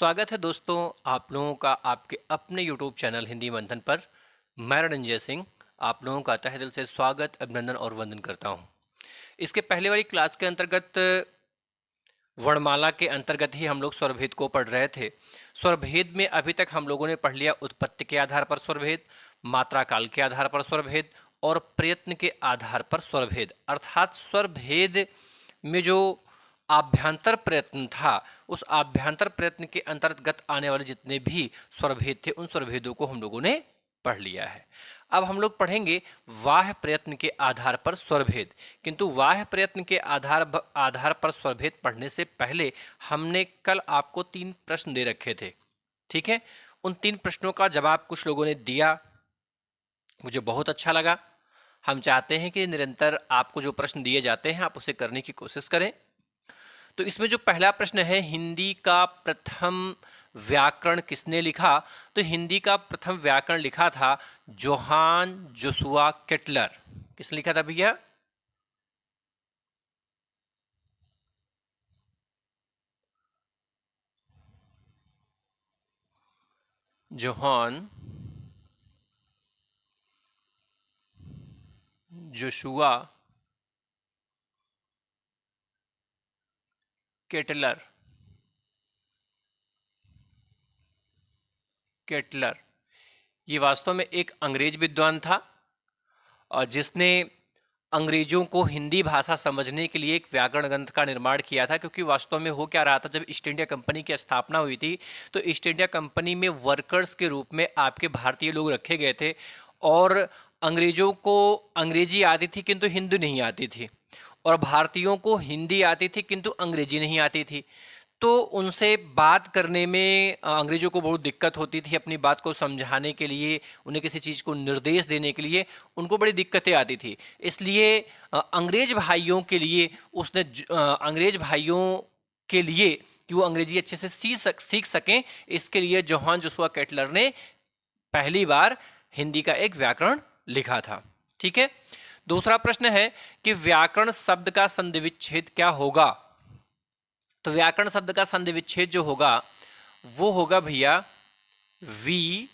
स्वागत है दोस्तों आप लोगों का आपके अपने YouTube चैनल हिंदी मंथन पर। मैं रणंजय सिंह आप लोगों का तहे दिल से स्वागत अभिनंदन और वंदन करता हूं। इसके पहले वाली क्लास के अंतर्गत वर्णमाला के अंतर्गत ही हम लोग स्वरभेद को पढ़ रहे थे। स्वरभेद में अभी तक हम लोगों ने पढ़ लिया उत्पत्ति के आधार पर स्वरभेद, मात्रा काल के आधार पर स्वरभेद और प्रयत्न के आधार पर स्वरभेद। अर्थात स्वरभेद में जो आभ्यंतर प्रयत्न था उस आभ्यंतर प्रयत्न के अंतर्गत आने वाले जितने भी स्वरभेद थे उन स्वरभेदों को हम लोगों ने पढ़ लिया है। अब हम लोग पढ़ेंगे बाह्य प्रयत्न के आधार पर स्वरभेद। किंतु बाह्य प्रयत्न के आधार पर स्वरभेद पढ़ने से पहले हमने कल आपको 3 प्रश्न दे रखे थे, ठीक है। उन 3 प्रश्नों का जवाब कुछ लोगों ने दिया, मुझे बहुत अच्छा लगा। हम चाहते हैं कि निरंतर आपको जो प्रश्न दिए जाते हैं आप उसे करने की कोशिश करें। तो इसमें जो पहला प्रश्न है, हिंदी का प्रथम व्याकरण किसने लिखा? तो हिंदी का प्रथम व्याकरण लिखा था जोहान जोशुआ केटलर। किसने लिखा था भैया? Johann Joshua Kettler. ये वास्तव में एक अंग्रेज विद्वान था और जिसने अंग्रेजों को हिंदी भाषा समझने के लिए एक व्याकरण ग्रंथ का निर्माण किया था। क्योंकि वास्तव में हो क्या रहा था, जब ईस्ट इंडिया कंपनी की स्थापना हुई थी तो ईस्ट इंडिया कंपनी में वर्कर्स के रूप में आपके भारतीय लोग रखे गए थे और अंग्रेजों को अंग्रेजी आती थी किंतु हिंदी नहीं आती थी, और भारतीयों को हिंदी आती थी किंतु अंग्रेजी नहीं आती थी। तो उनसे बात करने में अंग्रेजों को बहुत दिक्कत होती थी। अपनी बात को समझाने के लिए, उन्हें किसी चीज़ को निर्देश देने के लिए उनको बड़ी दिक्कतें आती थी। इसलिए अंग्रेज भाइयों के लिए उसने अंग्रेज भाइयों के लिए कि वो अंग्रेजी अच्छे से सीख सकें, इसके लिए जोहान जोशुआ केटलर ने पहली बार हिंदी का एक व्याकरण लिखा था, ठीक है। दूसरा प्रश्न है कि व्याकरण शब्द का संधि विच्छेद क्या होगा? तो व्याकरण शब्द का संधि विच्छेद जो होगा वो होगा भैया वि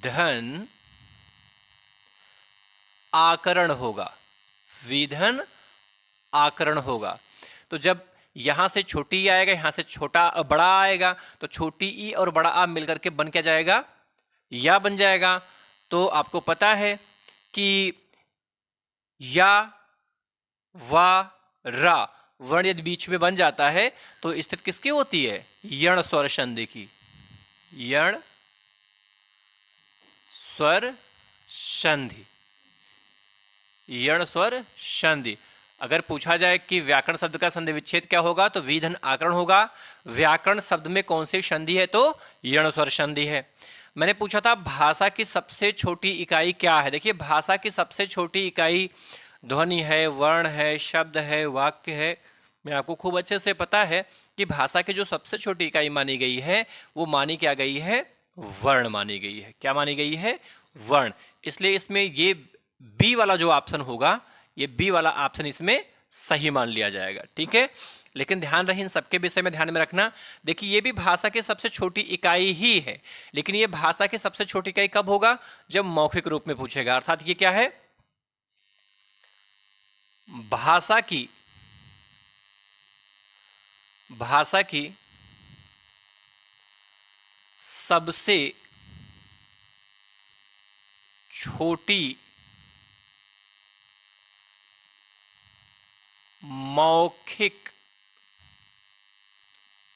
धन आकरण होगा। विधन आकरण होगा। तो जब यहां से छोटी ई आएगा, यहां से छोटा बड़ा आएगा, तो छोटी ई और बड़ा आ मिलकर के बन क्या जाएगा? या बन जाएगा। तो आपको पता है कि या वा रा वर्ण यदि बीच में बन जाता है तो स्थिति किसकी होती है? यण स्वर संधि की। यण स्वर संधि, यण स्वर संधि। अगर पूछा जाए कि व्याकरण शब्द का संधि विच्छेद क्या होगा तो विधन आकरण होगा। व्याकरण शब्द में कौन सी संधि है? तो यण स्वर संधि है। मैंने पूछा था भाषा की सबसे छोटी इकाई क्या है? देखिए, भाषा की सबसे छोटी इकाई ध्वनि है, वर्ण है, शब्द है, वाक्य है। मैं आपको खूब अच्छे से पता है कि भाषा की जो सबसे छोटी इकाई मानी गई है वो मानी क्या गई है? वर्ण मानी गई है। क्या मानी गई है? वर्ण। इसलिए इसमें ये बी वाला जो ऑप्शन होगा, ये बी वाला ऑप्शन इसमें सही मान लिया जाएगा, ठीक है। लेकिन ध्यान रहे इन सबके विषय में ध्यान में रखना। देखिए, ये भी भाषा की सबसे छोटी इकाई ही है, लेकिन ये भाषा की सबसे छोटी इकाई कब होगा? जब मौखिक रूप में पूछेगा। अर्थात ये क्या है? भाषा की सबसे छोटी मौखिक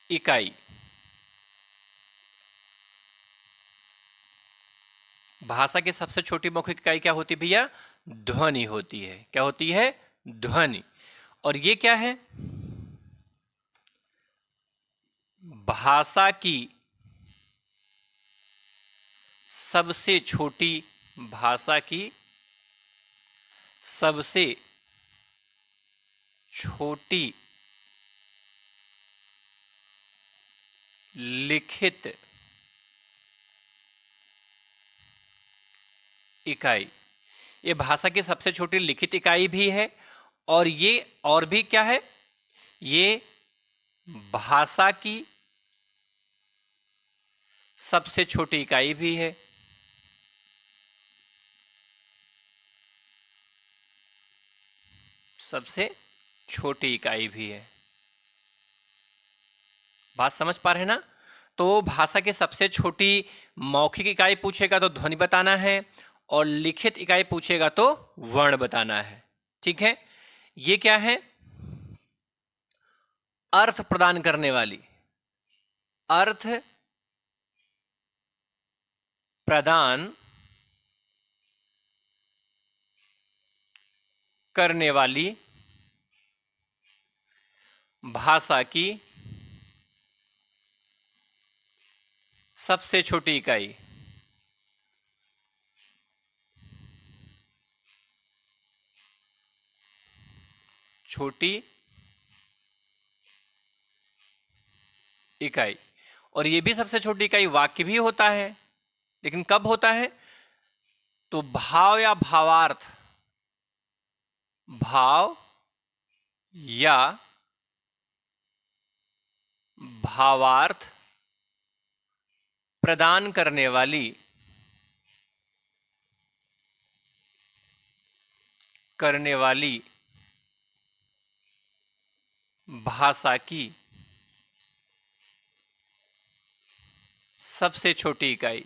इकाई। भाषा की सबसे छोटी मौखिक इकाई क्या होती है भैया? ध्वनि होती है। क्या होती है? ध्वनि। और ये क्या है? भाषा की सबसे छोटी, भाषा की सबसे छोटी लिखित इकाई। ये भाषा की सबसे छोटी लिखित इकाई भी है और ये और भी क्या है? ये भाषा की सबसे छोटी इकाई भी है। सबसे छोटी इकाई भी है। बात समझ पा रहे हैं ना? तो भाषा की सबसे छोटी मौखिक इकाई पूछेगा तो ध्वनि बताना है, और लिखित इकाई पूछेगा तो वर्ण बताना है। ठीक है, ये क्या है? अर्थ प्रदान करने वाली, अर्थ प्रदान करने वाली भाषा की सबसे छोटी इकाई। छोटी इकाई। और ये भी सबसे छोटी इकाई वाक्य भी होता है, लेकिन कब होता है? तो भाव या भावार्थ, भाव या भावार्थ प्रदान करने वाली भाषा की सबसे छोटी इकाई।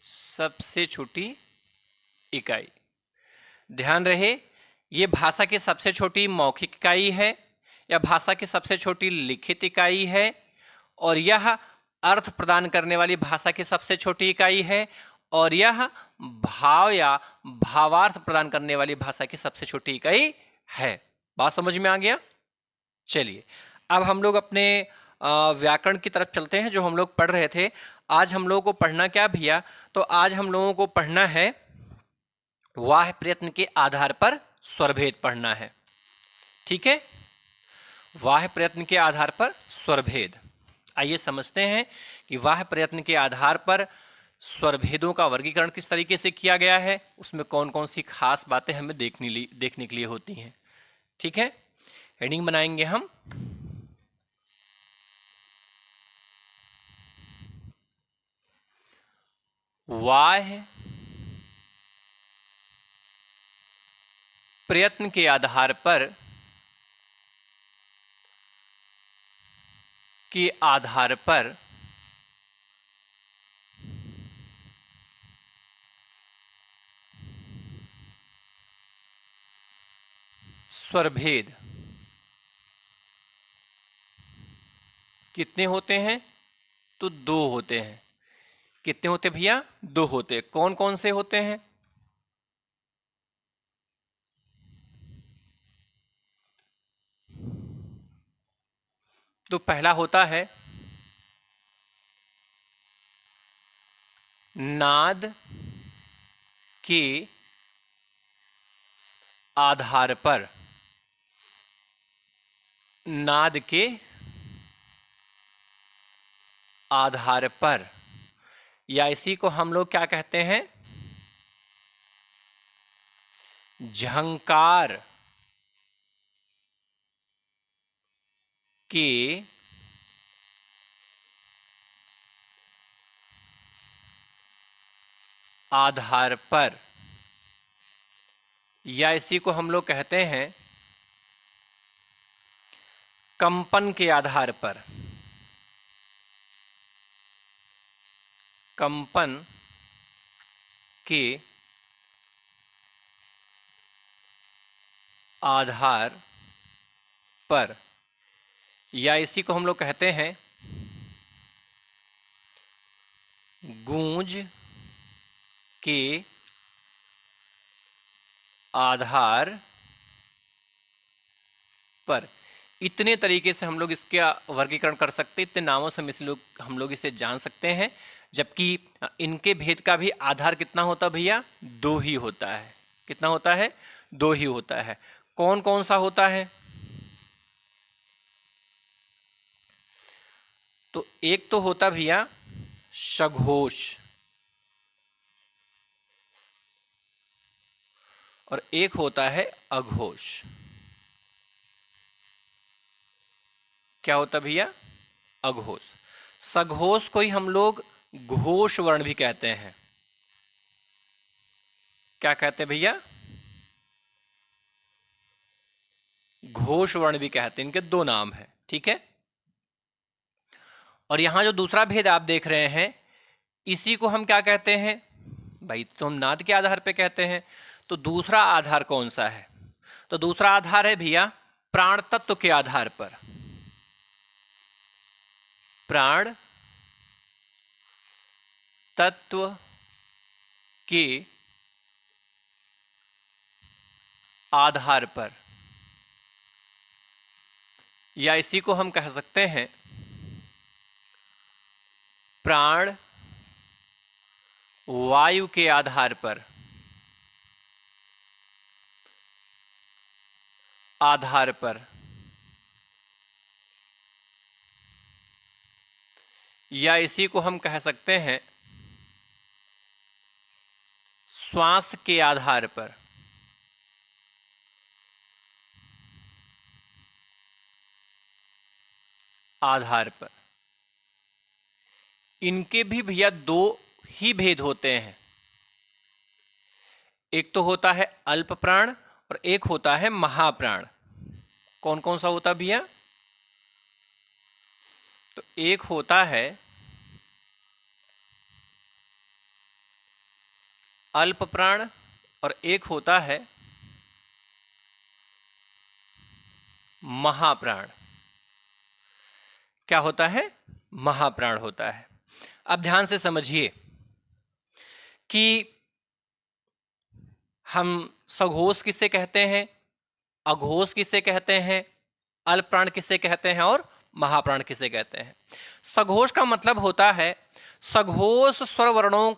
सबसे छोटी इकाई। ध्यान रहे, ये भाषा की सबसे छोटी मौखिक इकाई है या भाषा की सबसे छोटी लिखित इकाई है, और यह अर्थ प्रदान करने वाली भाषा की सबसे छोटी इकाई है, और यह भाव या भावार्थ प्रदान करने वाली भाषा की सबसे छोटी इकाई है। बात समझ में आ गया? चलिए, अब हम लोग अपने व्याकरण की तरफ चलते हैं जो हम लोग पढ़ रहे थे। आज हम लोगों को पढ़ना क्या भैया? तो आज हम लोगों को पढ़ना है वाह प्रयत्न के आधार पर स्वरभेद पढ़ना है। ठीक है, वाह प्रयत्न के आधार पर स्वरभेद। आइए समझते हैं कि वाह प्रयत्न के आधार पर स्वरभेदों का वर्गीकरण किस तरीके से किया गया है, उसमें कौन कौन सी खास बातें हमें देखने के लिए होती हैं। ठीक है, हेडिंग बनाएंगे हम। वाह प्रयत्न के आधार पर स्वरभेद कितने होते हैं? तो दो होते हैं। कितने होते भैया? दो होते। कौन कौन से होते हैं? तो पहला होता है नाद के आधार पर। नाद के आधार पर, या इसी को हम लोग क्या कहते हैं? झंकार के आधार पर, या इसी को हम लोग कहते हैं कंपन के आधार पर। कंपन के आधार पर, या इसी को हम लोग कहते हैं गूंज के आधार पर। इतने तरीके से हम लोग इसका वर्गीकरण कर सकते हैं, इतने नामों से हम लोग इसे जान सकते हैं। जबकि इनके भेद का भी आधार कितना होता है भैया? दो ही होता है। कितना होता है? दो ही होता है। कौन कौन सा होता है? तो एक तो होता भैया सघोष, और एक होता है अघोष। क्या होता है भैया? अघोष। सघोष को ही हम लोग घोष वर्ण भी कहते हैं। क्या कहते हैं भैया? घोष वर्ण भी कहते हैं। इनके दो नाम हैं, ठीक है। और यहां जो दूसरा भेद आप देख रहे हैं, इसी को हम क्या कहते हैं भाई? तो हम नाद के आधार पे कहते हैं। तो दूसरा आधार कौन सा है? तो दूसरा आधार है भैया प्राण तत्व के आधार पर। प्राण तत्व के आधार पर, या इसी को हम कह सकते हैं प्राण वायु के आधार पर। या इसी को हम कह सकते हैं श्वास के आधार पर। इनके भी भैया दो ही भेद होते हैं। एक तो होता है अल्प प्राण और एक होता है महाप्राण। कौन कौन सा होता भैया? तो एक होता है अल्प प्राण और एक होता है महाप्राण। क्या होता है? महाप्राण होता है। अब ध्यान से समझिए कि हम सघोष किसे कहते हैं, अघोष किसे कहते हैं, अल्प प्राण किसे कहते हैं और महाप्राण किसे कहते हैं। सघोष का मतलब होता है, सघोष स्वर वर्णों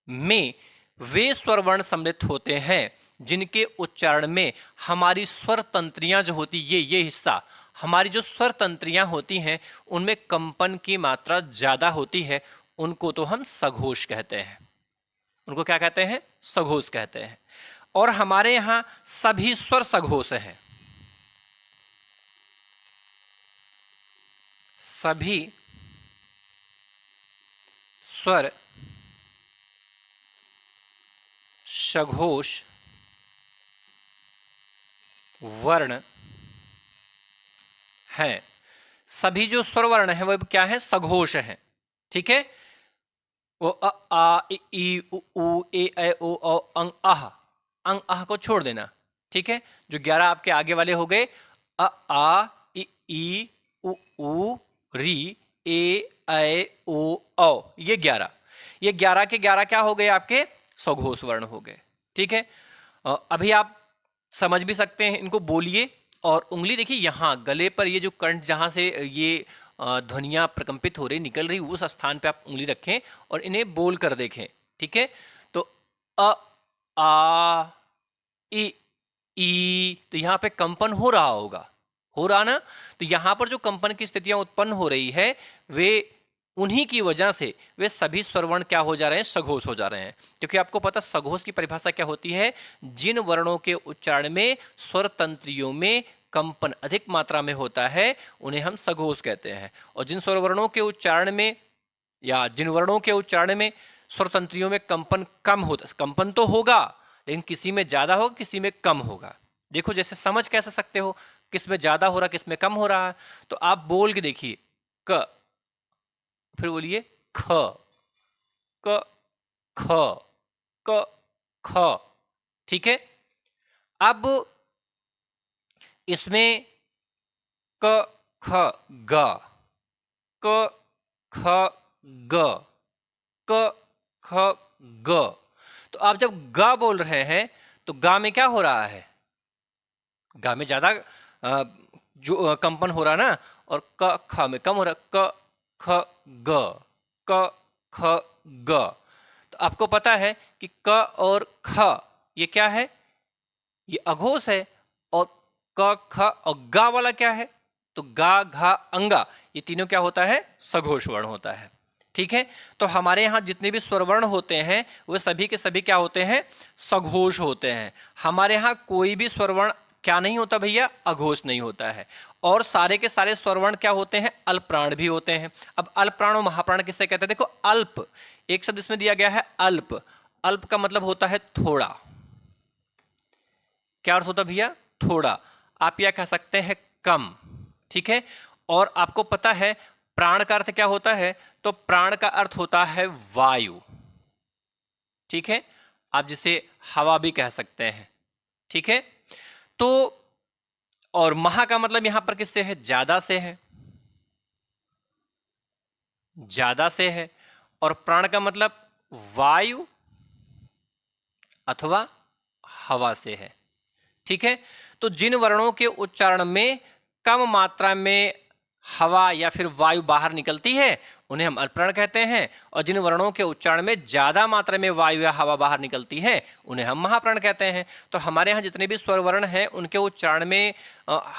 में वे स्वर वर्ण सम्मिलित होते हैं जिनके उच्चारण में हमारी स्वर तंत्रियां जो होती, ये हिस्सा हमारी जो स्वर तंत्रियां होती हैं उनमें कंपन की मात्रा ज्यादा होती है। उनको तो हम सघोष कहते हैं। उनको क्या कहते हैं? सघोष कहते हैं। और हमारे यहां सभी स्वर सघोष हैं। सभी स्वर सघोष वर्ण हैं। सभी जो स्वर वर्ण हैं वो क्या है? सघोष हैं, ठीक है। वो अ आ इ ई उ ऊ ए ऐ ओ औ अंग अह को छोड़ देना, ठीक है। जो 11 आपके आगे वाले हो गए अ आ इ ई उ ऊ री ए ऐ ओ औ, ये 11 के 11 क्या हो गए? आपके सघोष वर्ण हो गए, ठीक है। अभी आप समझ भी सकते हैं, इनको बोलिए। और उंगली देखिए यहाँ गले पर, ये जो कंठ जहां से ये ध्वनियां प्रकंपित हो रही निकल रही, उस स्थान पे आप उंगली रखें और इन्हें बोल कर देखें, ठीक है। तो अ आ इ ई, तो यहाँ पे कंपन हो रहा होगा, हो रहा ना। तो यहाँ पर जो कंपन की स्थितियां उत्पन्न हो रही है, वे उन्हीं की वजह से वे सभी स्वरवर्ण क्या हो जा रहे हैं? सघोष हो जा रहे हैं। क्योंकि आपको पता सघोष की परिभाषा क्या होती है? जिन वर्णों के उच्चारण में स्वर तंत्रियों में कंपन अधिक मात्रा में होता है उन्हें हम सघोष कहते हैं। और जिन स्वर वर्णों के उच्चारण में या जिन वर्णों के उच्चारण में स्वर तंत्रियों में कंपन कम होता, कंपन तो होगा लेकिन किसी में ज्यादा होगा, किसी में कम होगा। देखो जैसे समझ कैसे सकते हो किस में ज्यादा हो रहा, किस में कम हो रहा है। तो आप बोल के देखिए, क, फिर बोलिए ख, क ख, क ख, ठीक है। अब इसमें क ख ग, क ख ग, क ख ग। तो आप जब ग बोल रहे हैं तो गा में क्या हो रहा है? गा में ज्यादा जो कंपन हो रहा ना, और क ख में कम हो रहा। क ख ग, क ख ग। तो आपको पता है कि क और ख ये क्या है? ये अघोष है। और क ख और गा वाला क्या है? तो गा घा अंगा, ये तीनों क्या होता है? सघोष वर्ण होता है। ठीक है। तो हमारे यहाँ जितने भी स्वरवर्ण होते हैं वो सभी के सभी क्या होते हैं, सघोष होते हैं। हमारे यहाँ कोई भी स्वरवर्ण क्या नहीं होता भैया, अघोष नहीं होता है। और सारे के सारे स्वरवर्ण क्या होते हैं, अल्पप्राण भी होते हैं। अब अल्पप्राण और महाप्राण किससे कहते हैं, देखो अल्प, एक शब्द इसमें दिया गया है अल्प। अल्प का मतलब होता है थोड़ा। क्या अर्थ होता है भैया, थोड़ा। आप यह कह सकते हैं कम, ठीक है। और आपको पता है प्राण का अर्थ क्या होता है, तो प्राण का अर्थ होता है वायु, ठीक है। आप जिसे हवा भी कह सकते हैं, ठीक है। तो और महा का मतलब यहां पर किससे है, ज्यादा से है, ज्यादा से है। और प्राण का मतलब वायु अथवा हवा से है, ठीक है। तो जिन वर्णों के उच्चारण में कम मात्रा में हवा या फिर वायु बाहर निकलती है उन्हें हम अल्पप्राण कहते हैं, और जिन वर्णों के उच्चारण में ज्यादा मात्रा में वायु या हवा बाहर निकलती है उन्हें हम महाप्राण कहते हैं। तो हमारे यहाँ जितने भी स्वर वर्ण हैं उनके उच्चारण में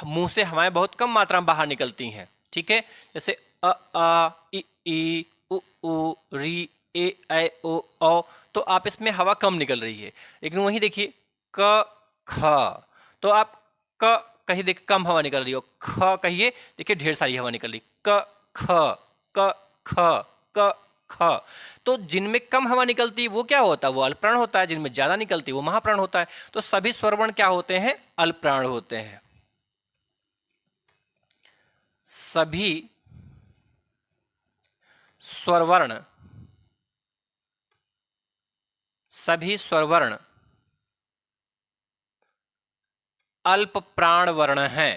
मुंह से हवाएं बहुत कम मात्रा में बाहर निकलती हैं, ठीक है। जैसे अ आ ई उ ऊ री ए ऐ ओ औ, तो आप इसमें हवा कम निकल रही है। लेकिन वहीं देखिए क ख, तो आप क कहीं देखिए कम हवा निकल रही हो, ख कहिए देखिए ढेर सारी हवा निकल रही, क ख क ख क ख। तो जिनमें कम हवा निकलती है वो क्या होता है, वो अल्पप्राण होता है। जिनमें ज्यादा निकलती है वो महाप्राण होता है। तो सभी स्वरवर्ण क्या होते हैं, अल्पप्राण होते हैं। सभी स्वरवर्ण, सभी स्वरवर्ण अल्प प्राण वर्ण है,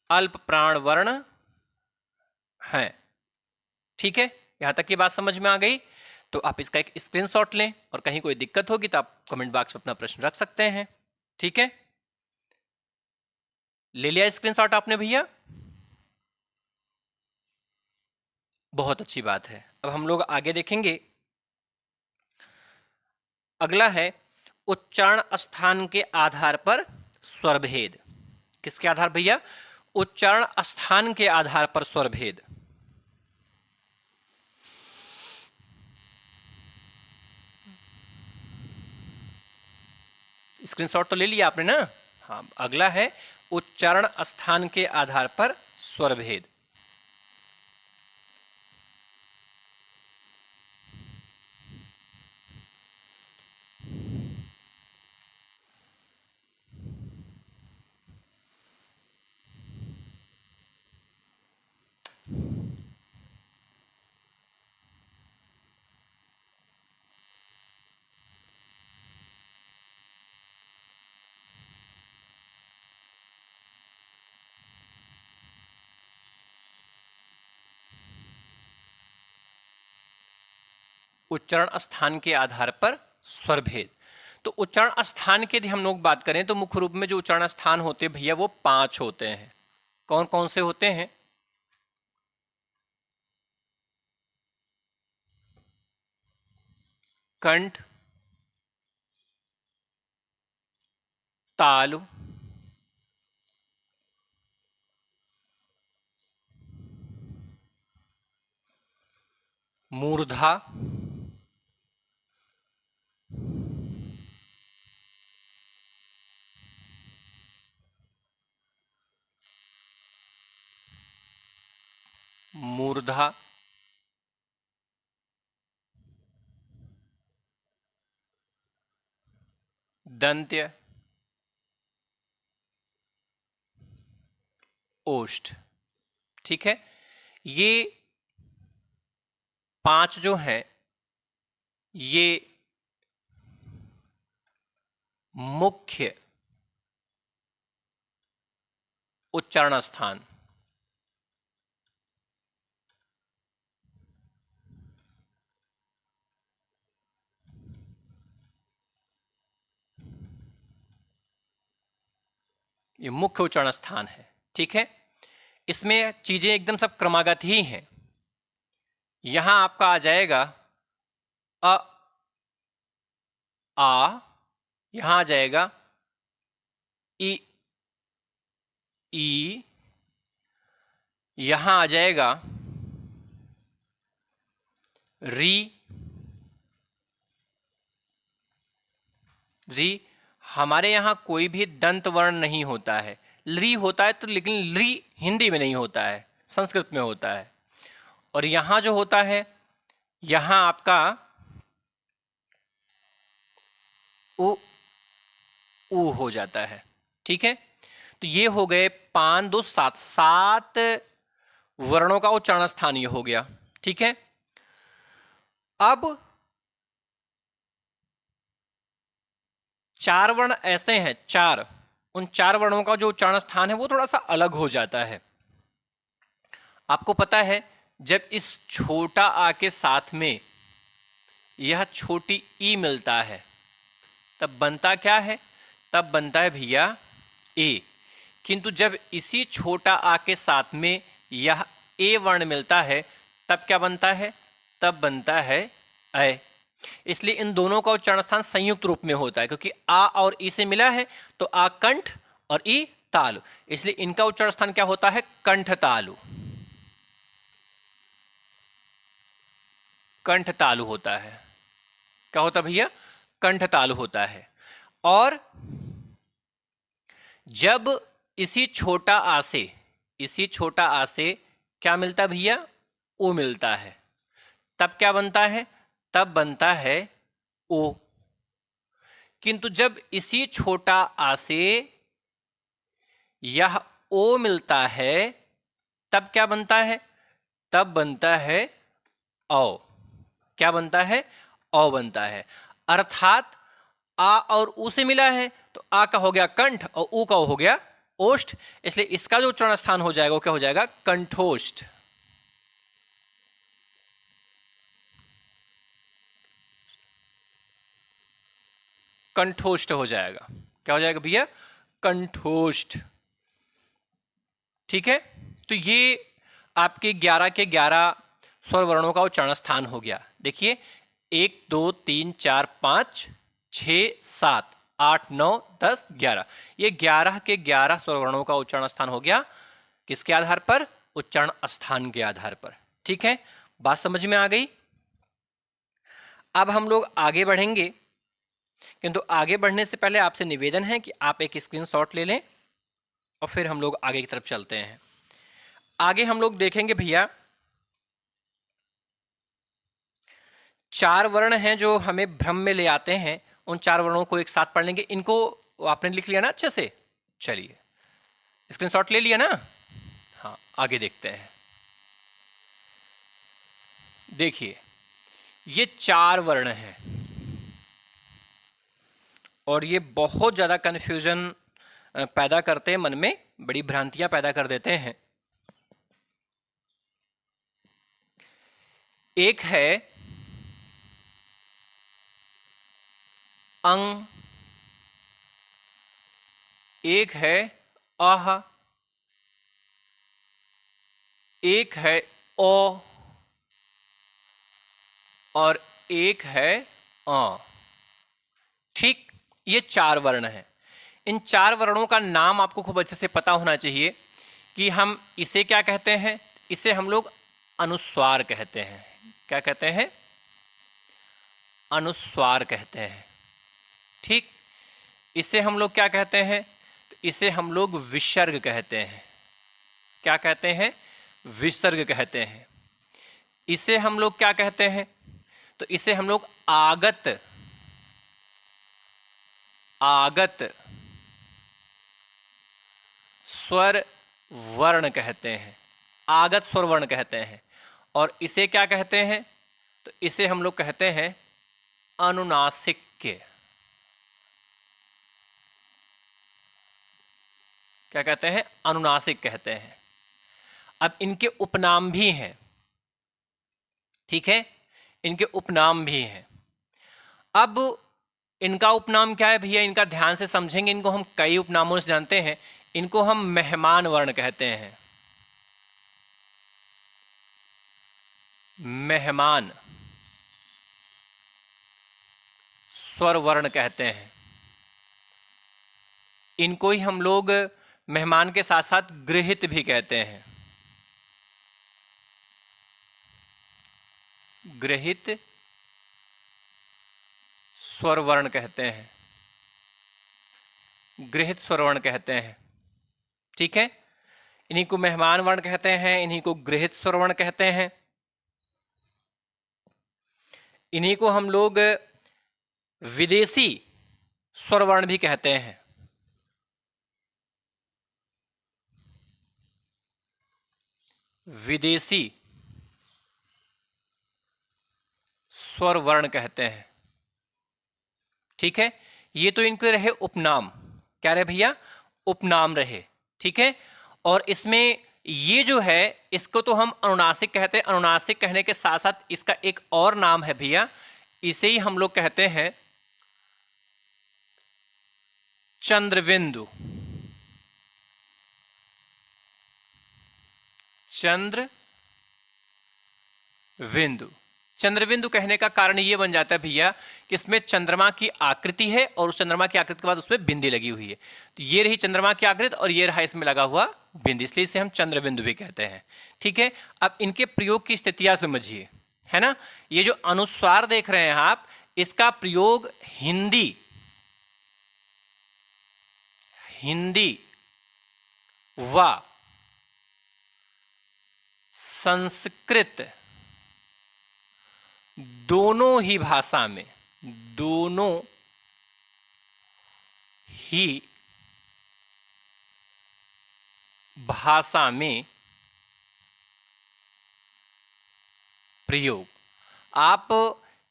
अल्प प्राण वर्ण है, ठीक है। यहां तक की बात समझ में आ गई। तो आप इसका एक स्क्रीनशॉट लें और कहीं कोई दिक्कत होगी तो आप कमेंट बॉक्स में अपना प्रश्न रख सकते हैं, ठीक है। ले लिया स्क्रीनशॉट आपने भैया, बहुत अच्छी बात है। अब हम लोग आगे देखेंगे। अगला है उच्चारण स्थान के आधार पर स्वर भेद। किसके आधार भैया, उच्चारण स्थान के आधार पर स्वर भेद। स्क्रीनशॉट तो ले लिया आपने ना, हाँ। अगला है उच्चारण स्थान के आधार पर स्वर भेद। उच्चारण स्थान के आधार पर स्वर भेद। तो उच्चारण स्थान की यदि हम लोग बात करें तो मुख्य रूप में जो उच्चारण स्थान होते हैं भैया वो 5 होते हैं। कौन कौन से होते हैं, कंठ, तालु, मूर्धा, मूर्धा, दंत्य, ओष्ठ, ठीक है। ये 5 जो हैं ये मुख्य उच्चारण स्थान, ये मुख्य उच्चारण स्थान है, ठीक है। इसमें चीजें एकदम सब क्रमागत ही हैं। यहां आपका आ जाएगा अ आ, यहां आ जाएगा ई ई, यहां आ जाएगा री, री। हमारे यहां कोई भी दंत वर्ण नहीं होता है, ली होता है तो, लेकिन ली हिंदी में नहीं होता है, संस्कृत में होता है। और यहां जो होता है, यहां आपका उ, उ हो जाता है। ठीक है, तो ये हो गए 5 2 7, 7 वर्णों का उच्चारण स्थान ये हो गया। ठीक है, अब 4 वर्ण ऐसे हैं, 4, उन 4 वर्णों का जो उच्चारण स्थान है वो थोड़ा सा अलग हो जाता है। आपको पता है, जब इस छोटा आ के साथ में यह छोटी ई मिलता है तब बनता क्या है, तब बनता है भैया ए। किंतु जब इसी छोटा आ के साथ में यह ए वर्ण मिलता है तब क्या बनता है, तब बनता है ऐ। इसलिए इन दोनों का उच्चारण स्थान संयुक्त रूप में होता है, क्योंकि आ और ई से मिला है तो आ कंठ और ई तालु, इसलिए इनका उच्चारण स्थान क्या होता है, कंठ तालु, कंठ तालु होता है। क्या होता भैया, कंठ तालु होता है। और जब इसी छोटा आ से, इसी छोटा आ से क्या मिलता भैया, ओ मिलता है, तब क्या बनता है, तब बनता है ओ। किंतु जब इसी छोटा आ से यह ओ मिलता है तब क्या बनता है, तब बनता है औ। क्या बनता है, औ बनता है। अर्थात आ और ऊ से मिला है तो आ का हो गया कंठ और ऊ का हो गया ओष्ठ, इसलिए इसका जो उच्चारण स्थान हो जाएगा वो क्या हो जाएगा, कंठोष्ठ। कंठोष्ठ हो जाएगा। क्या हो जाएगा भैया, कंठोष्ठ। ठीक है, तो ये आपके 11 के 11 स्वर वर्णों का उच्चारण स्थान हो गया। देखिए 1 2 3 4 5 6 7 8 9 10 11, ये 11 के 11 स्वर वर्णों का उच्चारण स्थान हो गया। किसके आधार पर, उच्चारण स्थान के आधार पर। ठीक है, बात समझ में आ गई। अब हम लोग आगे बढ़ेंगे, किंतु आगे बढ़ने से पहले आपसे निवेदन है कि आप एक स्क्रीनशॉट ले लें और फिर हम लोग आगे की तरफ चलते हैं। आगे हम लोग देखेंगे भैया 4 वर्ण हैं जो हमें भ्रम में ले आते हैं, उन 4 वर्णों को एक साथ पढ़ लेंगे। इनको आपने लिख लिया ना अच्छे से, चलिए स्क्रीनशॉट ले लिया ना, हाँ आगे देखते हैं। देखिए ये 4 वर्ण हैं और ये बहुत ज्यादा कंफ्यूजन पैदा करते हैं, मन में बड़ी भ्रांतियां पैदा कर देते हैं। एक है अंग, एक है आह, एक है ओ और एक है अ। ठीक, ये 4 वर्ण हैं। इन 4 वर्णों का नाम आपको खूब अच्छे से पता होना चाहिए कि हम इसे क्या कहते हैं, इसे हम लोग अनुस्वार कहते हैं। क्या कहते हैं, अनुस्वार कहते हैं। ठीक, इसे हम लोग क्या कहते हैं, तो इसे हम लोग विसर्ग कहते हैं। क्या कहते हैं, विसर्ग कहते हैं। इसे हम लोग क्या कहते हैं, तो इसे हम लोग आगत, आगत स्वर वर्ण कहते हैं, आगत स्वर वर्ण कहते हैं। और इसे क्या कहते हैं, तो इसे हम लोग कहते हैं अनुनासिक्य। क्या कहते हैं, अनुनासिक कहते हैं। अब इनके उपनाम भी हैं, ठीक है, इनके उपनाम भी हैं। अब इनका उपनाम क्या है भैया, इनका ध्यान से समझेंगे, इनको हम कई उपनामों से जानते हैं। इनको हम मेहमान वर्ण कहते हैं, मेहमान स्वर वर्ण कहते हैं। इनको ही हम लोग मेहमान के साथ साथ गृहित भी कहते हैं। गृहीत स्वर वर्ण कहते हैं, गृहीत स्वर वर्ण कहते हैं। ठीक है, इन्हीं को मेहमान वर्ण कहते हैं, इन्हीं को गृहीत स्वर वर्ण कहते हैं। इन्हीं को हम लोग विदेशी स्वर वर्ण भी कहते हैं। विदेशी स्वर वर्ण कहते हैं। ठीक है, ये तो इनके रहे उपनाम। क्या रहे भैया? उपनाम रहे। ठीक है, और इसमें ये जो है इसको तो हम अनुनासिक कहते हैं। अनुनासिक कहने के साथ साथ इसका एक और नाम है भैया, इसे ही हम लोग कहते हैं चंद्रबिंदु। चंद्रबिंदु। चंद्रबिंदु कहने का कारण ये बन जाता है भैया कि इसमें चंद्रमा की आकृति है और उस चंद्रमा की आकृति के बाद उसमें बिंदी लगी हुई है। तो ये रही चंद्रमा की आकृति और ये रहा इसमें लगा हुआ बिंदी, इसलिए इसे हम चंद्रबिंदु भी कहते हैं। ठीक है, अब इनके प्रयोग की स्थितियां समझिए, है ना। ये जो अनुस्वार देख रहे हैं आप, इसका प्रयोग हिंदी व संस्कृत दोनों ही भाषा में, दोनों ही भाषा में प्रयोग। आप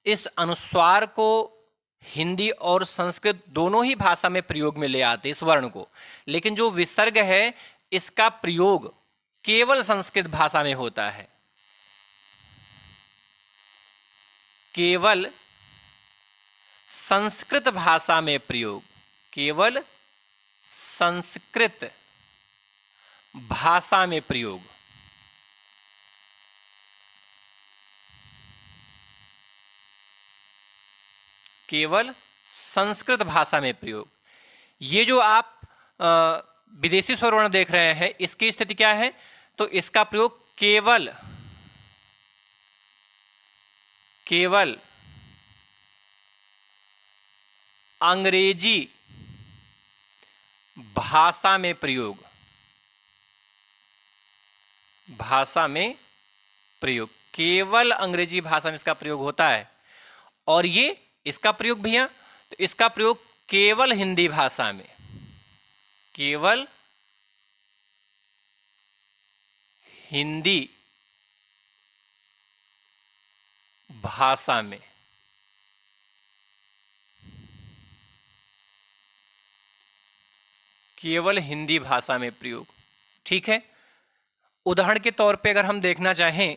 इस अनुस्वार को हिंदी और संस्कृत दोनों ही भाषा में प्रयोग में ले आते इस वर्ण को, लेकिन जो विसर्ग है इसका प्रयोग केवल संस्कृत भाषा में होता है। केवल संस्कृत भाषा में प्रयोग, केवल संस्कृत भाषा में प्रयोग। केवल संस्कृत भाषा में प्रयोग। ये जो आप विदेशी स्वर वर्ण देख रहे हैं, इसकी स्थिति क्या है? तो इसका प्रयोग केवल अंग्रेजी भाषा में प्रयोग, केवल अंग्रेजी भाषा में इसका प्रयोग होता है। और ये इसका प्रयोग भैया, तो इसका प्रयोग केवल हिंदी भाषा में, केवल हिंदी भाषा में। केवल हिंदी भाषा में प्रयोग। ठीक है, उदाहरण के तौर पे अगर हम देखना चाहें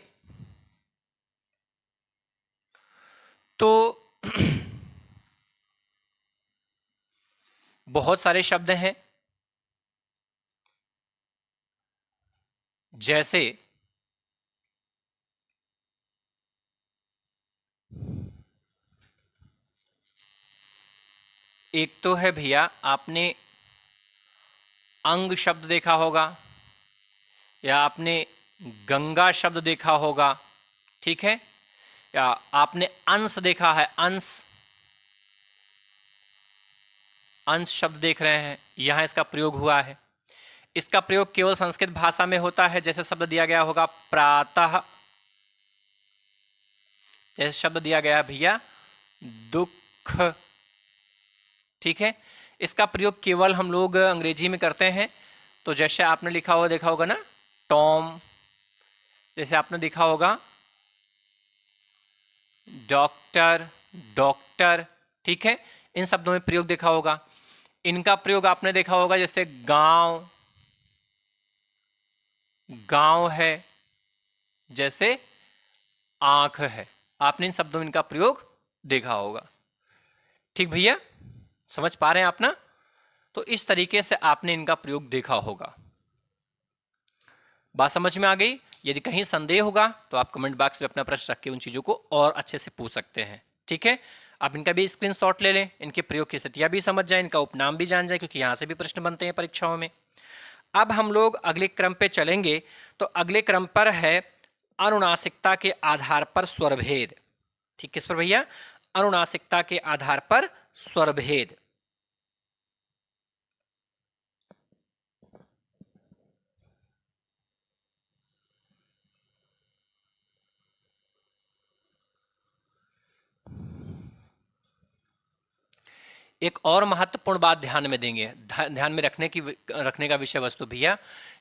तो बहुत सारे शब्द हैं, जैसे एक तो है भैया, आपने अंग शब्द देखा होगा या आपने गंगा शब्द देखा होगा। ठीक है, या आपने अंश देखा है, अंश शब्द देख रहे हैं, यहां इसका प्रयोग हुआ है। इसका प्रयोग केवल संस्कृत भाषा में होता है। जैसे शब्द दिया गया होगा प्रातः, जैसे शब्द दिया गया भैया दुख। ठीक है, इसका प्रयोग केवल हम लोग अंग्रेजी में करते हैं। तो जैसे आपने लिखा हुआ देखा होगा ना टॉम, जैसे आपने देखा होगा डॉक्टर। ठीक है, इन शब्दों में प्रयोग देखा होगा। इनका प्रयोग आपने देखा होगा जैसे गांव है, जैसे आंख है। आपने इन शब्दों में इनका प्रयोग देखा होगा। ठीक भैया, समझ पा रहे हैं आप ना? तो इस तरीके से आपने इनका प्रयोग देखा होगा। बात समझ में आ गई? यदि कहीं संदेह होगा तो आप कमेंट बॉक्स में अपना प्रश्न रख के उन चीजों को और अच्छे से पूछ सकते हैं। ठीक है, आप इनका भी स्क्रीनशॉट ले लें, इनके प्रयोग की स्थितियां भी समझ जाएं, इनका उपनाम भी जान जाए, क्योंकि यहां से भी प्रश्न बनते हैं परीक्षाओं में। अब हम लोग अगले क्रम पे चलेंगे। तो अगले क्रम पर है अनुनासिकता के आधार पर स्वरभेद। ठीक, किस पर भैया? अनुनासिकता के आधार पर स्वरभेद। एक और महत्वपूर्ण बात ध्यान में देंगे, ध्यान में रखने का विषय वस्तु भैया,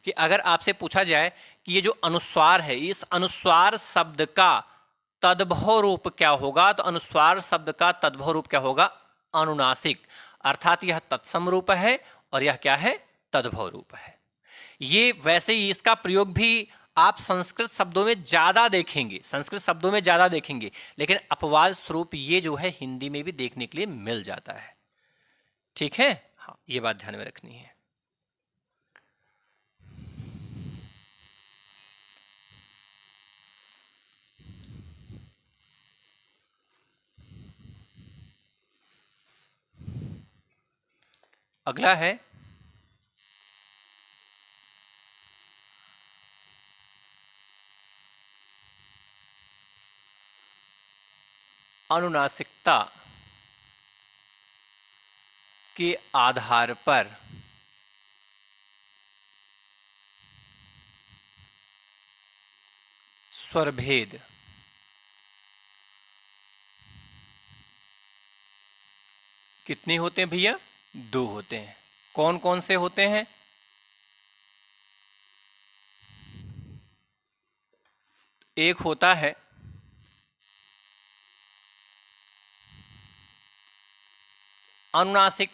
कि अगर आपसे पूछा जाए कि ये जो अनुस्वार है, इस अनुस्वार शब्द का तद्भव रूप क्या होगा, तो अनुस्वार शब्द का तद्भव रूप क्या होगा? अनुनासिक। अर्थात यह तत्सम रूप है और यह क्या है? तद्भव रूप है। ये वैसे ही इसका प्रयोग भी आप संस्कृत शब्दों में ज्यादा देखेंगे, संस्कृत शब्दों में ज्यादा देखेंगे, लेकिन अपवाद स्वरूप ये जो है हिंदी में भी देखने के लिए मिल जाता है। ठीक है, हाँ, ये बात ध्यान में रखनी है। अगला है अनुनासिकता के आधार पर स्वरभेद। कितने होते हैं भैया? 2 होते हैं। कौन कौन से होते हैं? एक होता है अनुनासिक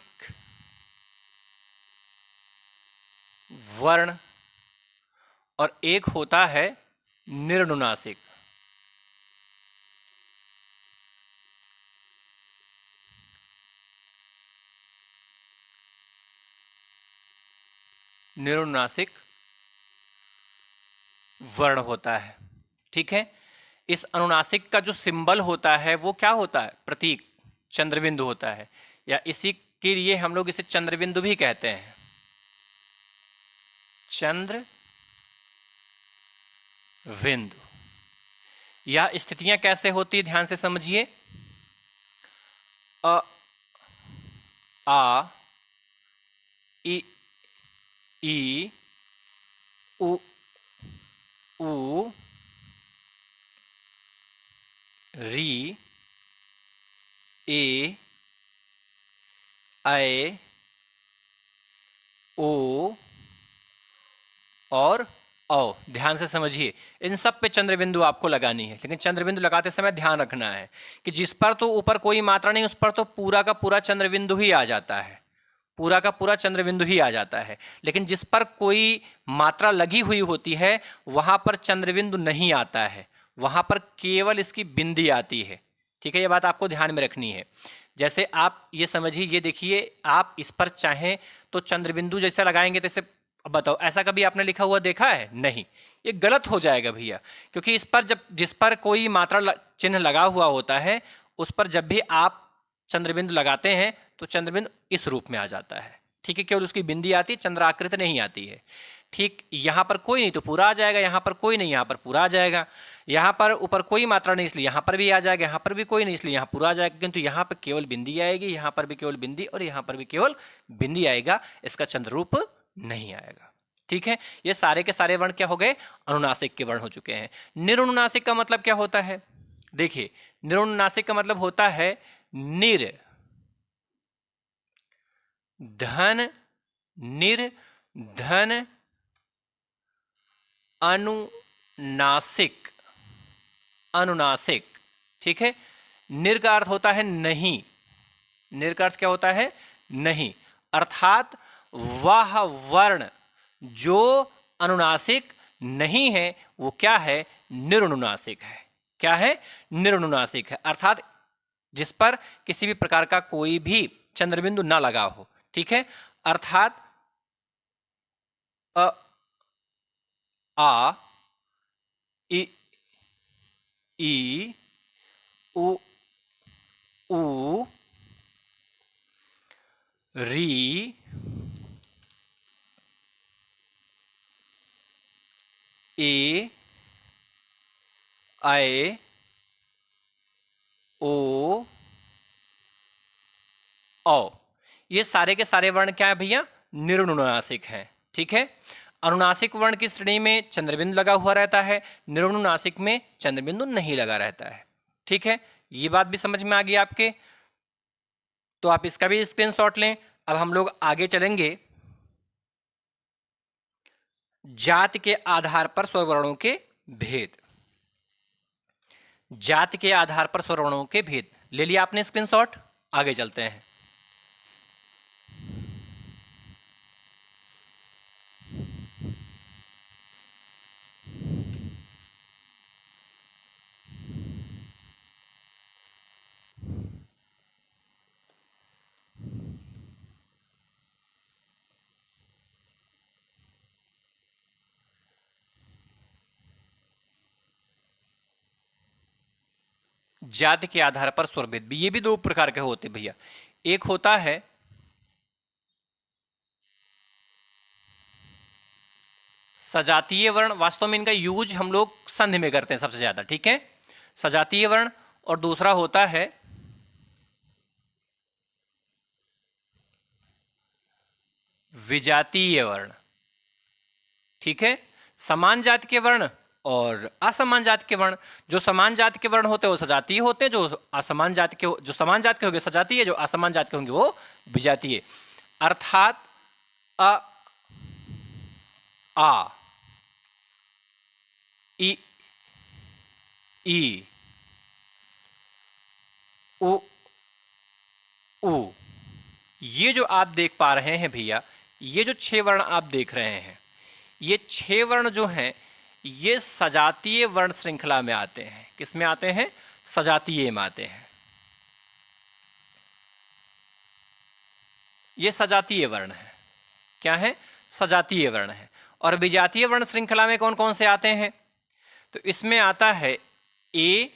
वर्ण और एक होता है निरनुनासिक। निरनुनासिक वर्ण होता है। ठीक है, इस अनुनासिक का जो सिंबल होता है वो क्या होता है? प्रतीक, चंद्रबिंदु होता है, या इसी के लिए हम लोग इसे चंद्रबिंदु भी कहते हैं। चंद्र बिंदु। यह स्थितियां कैसे होती है, ध्यान से समझिए। अ, आ, इ, ई, उ, ऊ, री, ए, ऐ, ओ और औ। ध्यान से समझिए, इन सब पे चंद्रबिंदु आपको लगानी है, लेकिन चंद्रबिंदु लगाते समय ध्यान रखना है कि जिस पर तो ऊपर कोई मात्रा नहीं, उस पर तो पूरा का पूरा चंद्रबिंदु ही आ जाता है, पूरा का पूरा चंद्रबिंदु ही आ जाता है। लेकिन जिस पर कोई मात्रा लगी हुई होती है वहां पर चंद्रबिंदु नहीं आता है, वहां पर केवल इसकी बिंदी आती है। ठीक है, ये बात आपको ध्यान में रखनी है। जैसे आप ये समझिए, ये देखिए, आप इस पर चाहें तो चंद्रबिंदु जैसे लगाएंगे, जैसे अब बताओ, ऐसा कभी आपने लिखा हुआ देखा है? नहीं, ये गलत हो जाएगा भैया, क्योंकि इस पर जब जिस पर कोई मात्रा चिन्ह लगा हुआ होता है उस पर जब भी आप चंद्रबिंदु लगाते हैं तो चंद्रबिंदु इस रूप में आ जाता है। ठीक है, केवल उसकी बिंदी आती है, चंद्राकृति नहीं आती है। ठीक, यहाँ पर कोई नहीं तो पूरा आ जाएगा, यहाँ पर कोई नहीं यहाँ पर पूरा आ जाएगा, यहाँ पर ऊपर कोई मात्रा नहीं इसलिए यहाँ पर भी आ जाएगा, यहाँ पर भी कोई नहीं इसलिए यहाँ पूरा आ जाएगा, किंतु यहाँ पर केवल बिंदी आएगी, यहाँ पर भी केवल बिंदी और यहाँ पर भी केवल बिंदी आएगा, इसका चंद्र रूप नहीं आएगा। ठीक है, ये सारे के सारे वर्ण क्या हो गए? अनुनासिक के वर्ण हो चुके हैं। निरनुनासिक का मतलब क्या होता है? देखिए, निरनुनासिक का मतलब होता है निर धन, निर धन अनुनासिक, अनुनासिक। ठीक है, निर का अर्थ होता है नहीं, निर का अर्थ क्या होता है? नहीं, अर्थात वह वर्ण जो अनुनासिक नहीं है वो क्या है? निरनुनासिक है। क्या है? निरनुनासिक है, अर्थात जिस पर किसी भी प्रकार का कोई भी चंद्रबिंदु ना लगा हो। ठीक है, अर्थात अ, आ, इ, ई, उ, ऊ, री, ए, ऐ ओ औ। ये सारे के सारे वर्ण क्या है भैया? निरनुनासिक हैं। ठीक है, अनुनासिक वर्ण की श्रेणी में चंद्रबिंदु लगा हुआ रहता है, निरनुनासिक में चंद्रबिंदु नहीं लगा रहता है। ठीक है, ये बात भी समझ में आ गई आपके, तो आप इसका भी स्क्रीनशॉट लें। अब हम लोग आगे चलेंगे जाति के आधार पर स्वरवर्णों के भेद। जाति के आधार पर स्वरवर्णों के भेद ले लिया आपने स्क्रीनशॉट, आगे चलते हैं। जाति के आधार पर स्वरभेद भी, ये भी दो प्रकार के होते भैया। एक होता है सजातीय वर्ण, वास्तव में इनका यूज हम लोग संधि में करते हैं सबसे ज्यादा। ठीक है, सजातीय वर्ण। और दूसरा होता है विजातीय वर्ण। ठीक है, समान जाति के वर्ण और असमान जाति के वर्ण। जो समान जाति के वर्ण होते हैं वो सजातीय होते हैं, जो असमान जाति के, जो समान जाति के होंगे सजातीय, जो असमान जाति के होंगे वो विजातीय। अर्थात अ, आ, इ, ई, उ, उ, ये जो आप देख पा रहे हैं भैया, ये जो 6 वर्ण आप देख रहे हैं, ये 6 वर्ण जो हैं ये सजातीय वर्ण श्रृंखला में आते हैं। किस में आते हैं? सजातीय में आते हैं। ये सजातीय वर्ण है। क्या है? सजातीय वर्ण है। और विजातीय वर्ण श्रृंखला में कौन कौन से आते हैं? तो इसमें आता है ए,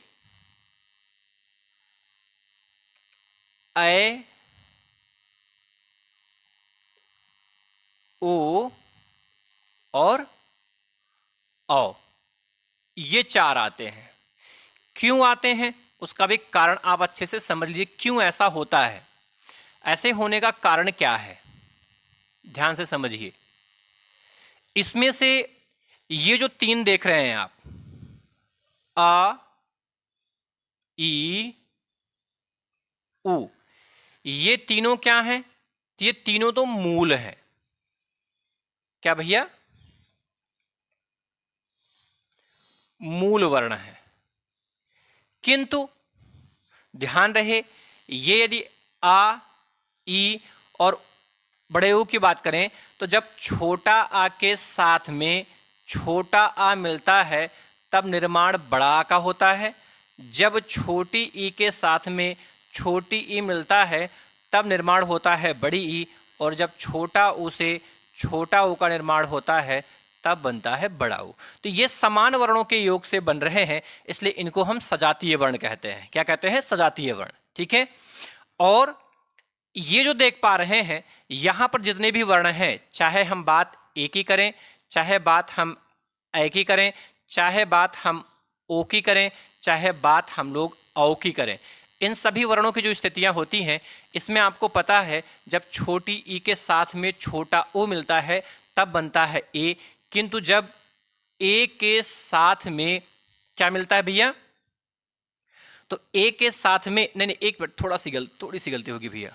ऐ, ओ और औ। ये 4 आते हैं। क्यों आते हैं उसका भी कारण आप अच्छे से समझ लीजिए, क्यों ऐसा होता है, ऐसे होने का कारण क्या है, ध्यान से समझिए। इसमें से ये जो 3 देख रहे हैं आप, आ, ई, उ, ये तीनों क्या हैं? ये तीनों तो मूल हैं। क्या भैया? मूल वर्ण है। किंतु ध्यान रहे, ये यदि आ, ई और बड़े ऊ की बात करें तो जब छोटा आ के साथ में छोटा आ मिलता है तब निर्माण बड़ा आ का होता है। जब छोटी ई के साथ में छोटी ई मिलता है तब निर्माण होता है बड़ी ई। और जब छोटा ऊ से छोटा ऊ का निर्माण होता है तब बनता है बड़ा ऊ। तो ये समान वर्णों के योग से बन रहे हैं, इसलिए इनको हम सजातीय वर्ण कहते हैं। क्या कहते हैं? सजातीय वर्ण। ठीक है, और ये जो देख पा रहे हैं यहां पर जितने भी वर्ण हैं, चाहे हम बात ए की करें, चाहे बात हम ऐ की करें, चाहे बात हम ओ की करें, चाहे बात हम लोग औ की करें, इन सभी वर्णों की जो स्थितियां होती हैं इसमें आपको पता है जब छोटी ई के साथ में छोटा ओ मिलता है तब बनता है ए। किंतु जब ए के साथ में क्या मिलता है भैया? तो ए के साथ में नहीं, एक मिनट, थोड़ी सी गलती होगी भैया।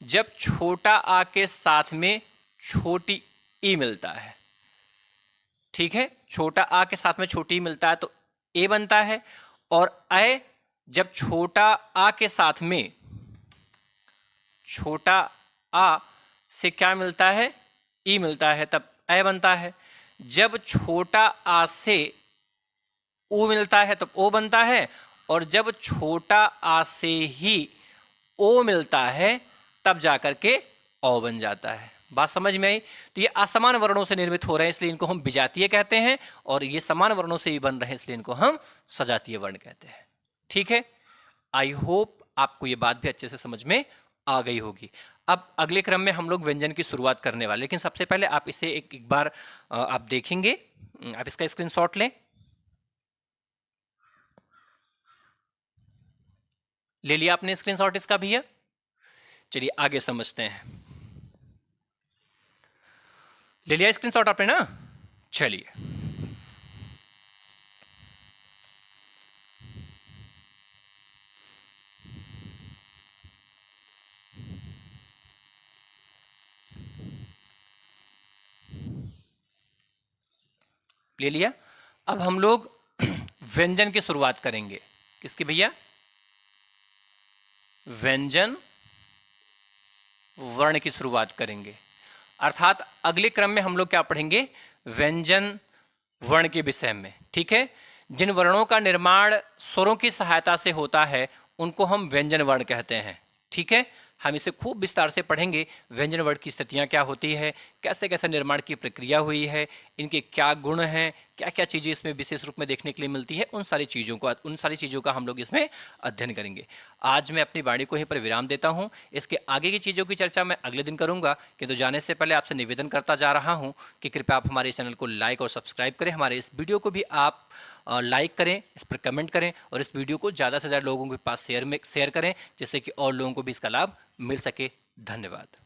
जब छोटा आ के साथ में छोटी ई मिलता है, ठीक है, छोटा आ के साथ में छोटी ई मिलता है तो ए बनता है। और ऐ जब छोटा आ के साथ में छोटा आ से क्या मिलता है? ई मिलता है, तब ऐ बनता है। जब छोटा आ से ओ मिलता है तब ओ बनता है। और जब छोटा आ से ही ओ मिलता है तब जाकर के औ बन जाता है। बात समझ में आई? तो ये असमान वर्णों से निर्मित हो रहे हैं इसलिए इनको हम विजातीय कहते हैं, और ये समान वर्णों से ही बन रहे हैं इसलिए इनको हम सजातीय वर्ण कहते हैं। ठीक है, आई होप आपको ये बात भी अच्छे से समझ में आ गई होगी। अब अगले क्रम में हम लोग व्यंजन की शुरुआत करने वाले, लेकिन सबसे पहले आप इसे एक बार आप देखेंगे, आप इसका स्क्रीनशॉट लें। ले लिया आपने स्क्रीनशॉट इसका भैया? चलिए आगे समझते हैं। ले लिया स्क्रीनशॉट आपने ना? चलिए ले लिया। अब हम लोग व्यंजन की शुरुआत करेंगे। किसकी भैया? व्यंजन वर्ण की शुरुआत करेंगे। अर्थात अगले क्रम में हम लोग क्या पढ़ेंगे? व्यंजन वर्ण के विषय में। ठीक है, जिन वर्णों का निर्माण स्वरों की सहायता से होता है उनको हम व्यंजन वर्ण कहते हैं। ठीक है, हम इसे खूब विस्तार से पढ़ेंगे। व्यंजन वर्ण की स्थितियां क्या होती है, कैसे कैसे निर्माण की प्रक्रिया हुई है, इनके क्या गुण हैं, क्या क्या चीज़ें इसमें विशेष रूप में देखने के लिए मिलती है, उन सारी चीज़ों का हम लोग इसमें अध्ययन करेंगे। आज मैं अपनी वाणी को यहीं पर विराम देता हूं। इसके आगे की चीज़ों की चर्चा मैं अगले दिन करूंगा, किंतु जाने से पहले आपसे निवेदन करता जा रहा हूं कि कृपया आप हमारे चैनल को लाइक और सब्सक्राइब करें। हमारे इस वीडियो को भी आप लाइक करें, इस पर कमेंट करें और इस वीडियो को ज़्यादा से ज़्यादा लोगों के पास शेयर करें, जिससे कि और लोगों को भी इसका लाभ मिल सके। धन्यवाद।